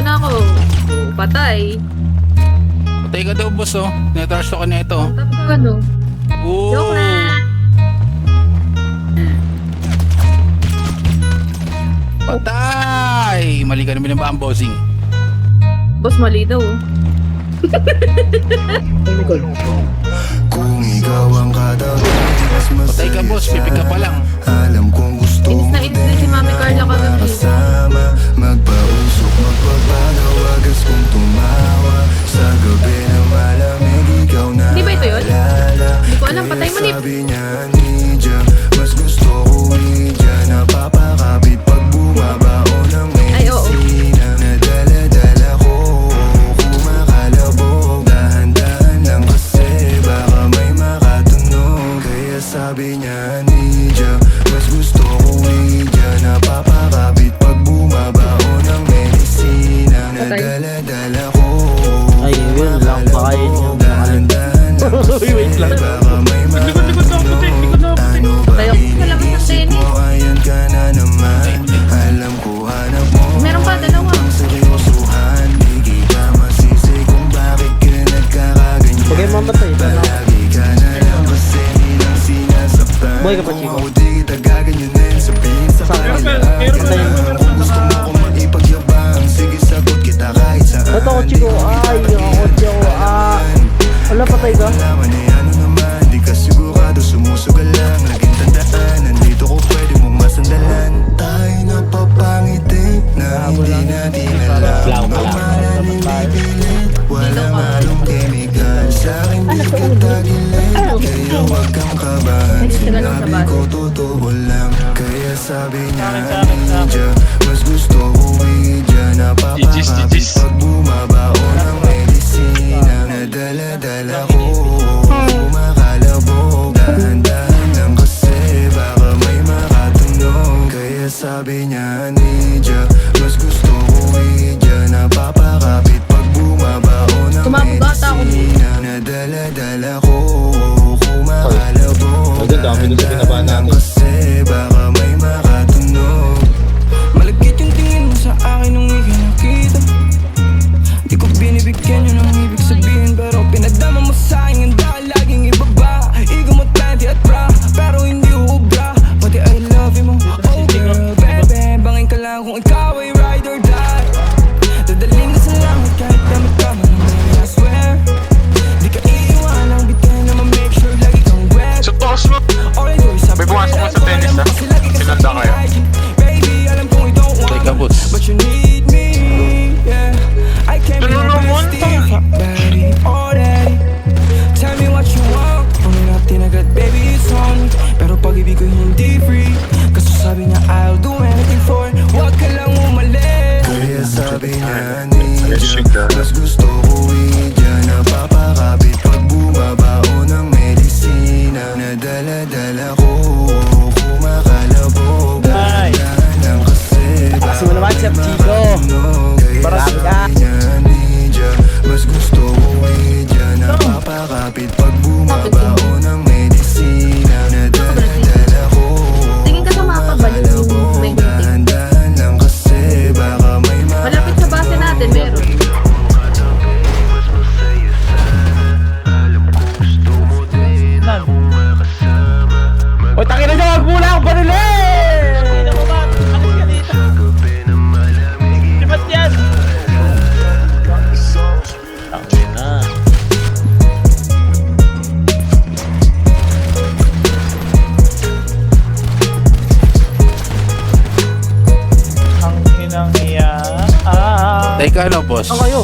Nandito na ako. Patay. Patay ka daw, boss, oh. Netarso ka na ito. Tapos ko ano? Oo. Joke na. Patay! Mali ka namin ang bossing. Boss, mali daw. Kung ikaw ang katabi, mas Patay ka, boss. Pipig ka pa lang. Alam kong gusto Inis mo na inis din si Mami Carla kagabi. kasama. Magpausok, magpapagaw, wagas kong tumawa. Sa gabi na malamig, ikaw na Hindi ba ito yun? alala. Hindi ko alam, patay Kaya manip. sabi niya, Nidja, mas gusto ko Nidja. Napapakapit pag bumabaon ng Ay, oo. medisina. Nadala-dala ko, kumakalabog. Dahan-dahan lang kasi baka may makatunog. Kaya sabi niya, Nidja, mas gusto ko Nidja. Napapakapit pag bumabaon ng medisina. Nadala-dala ko, Ay, yun lang ba kayo niyo? dahan-dahan lang kasi Wait lang. baka may makatunog. Ano ba Tayo ko sa labas ng iniisip tennis. mo? Ayan ka na naman. Alam ko hanap mo Meron pa, dalawa. ang seryosohan. Di ka masisi kung bakit ka nagkakaganyan. Huwag kayong mamatay. Palagi ka na lang kasi nilang sinasaktan. Buhay ka pa, Kung Chico. ako di kita gaganyanin, sabihin sa kanila. Kung gusto mo kong maipagyabang, sige sagot kita kahit saan. Ito ako, Chico. Ay, ako, Chico. Wala, patay ka? Malaman eh ano naman, di ka sigurado, sumusugal lang. Laging tandaan, nandito ko pwede mong masandalan. Tayo napapangiti na hindi natin alam. Normal nilipilit, walang halong chemical. Sa akin di ka tagilid, kaya huwag kang kabahan. Sinabi ko totoo lang, kaya sabi niya Nidja, mas gusto ko Nidja. Napapakapit pag bumabaon ng medisina. Nadala-dala ko, kumakalabog. Dahan-dahan lang kasi baka may makatunog. Kaya sabi niya Nidja, mas gusto ko Nidja. Napapakapit pag bumabaon ng Tumabugata ako. medisina. Nadala-dala ko, kumakalabog. Dahan-dahan lang kasi baka may makatunog. Malagkit yung tingin mo sa akin nung ikay nakita. Di ko binibigyan yun ang ibig sabihin, pero pinagdama mo sa akin ang dahil laging ibaba. Igo mo tanti at bra, pero hindi ubra. Pati I love you mo, oh girl, bebe. Bangin ka lang kung ikaw ay ride or die. Dadaling ka sa langit kahit damit ka man, I swear. Di ka iiwanang bitin na ma-make sure lagi kang wet. Sa toss mo, All I do is may pumasok mo sa tennis na. Sinanda kayo. Baby, alam kong you don't Patay want ka, me, boss. but you need me, yeah. I can't be Ano your naman bestie, to? fuck daddy, oh daddy. Tell me what you want, kung natin agad baby it's on me. Pero pag-ibig ko hindi free, kasi sabi niya I'll do anything for it. Huwag ka lang umalis. Kaya sabi niya Nidja, mas gusto ko Nidja. Napapakapit pag bumabaon ng medisina. Nadala-dala ko, kumakalabog. Dahan-dahan lang kasi Kasi mo naman, Chef Chico. Kaya sabi niya Nidja, mas gusto ko Nidja. Napapakapit pag bumabaon ng medisina. Nadala-dala ko, Tingin ka sa mapa ba yung may meeting? dahan-dahan lang kasi baka may Malapit sa base natin, meron. Oy, takin na dyan! Huwag muna akong barili! Ina mo ba? Alis ka dito! Di ba't yan? Tangin na. Ang inang iya. Patay ka, ano, boss? Ang kayo?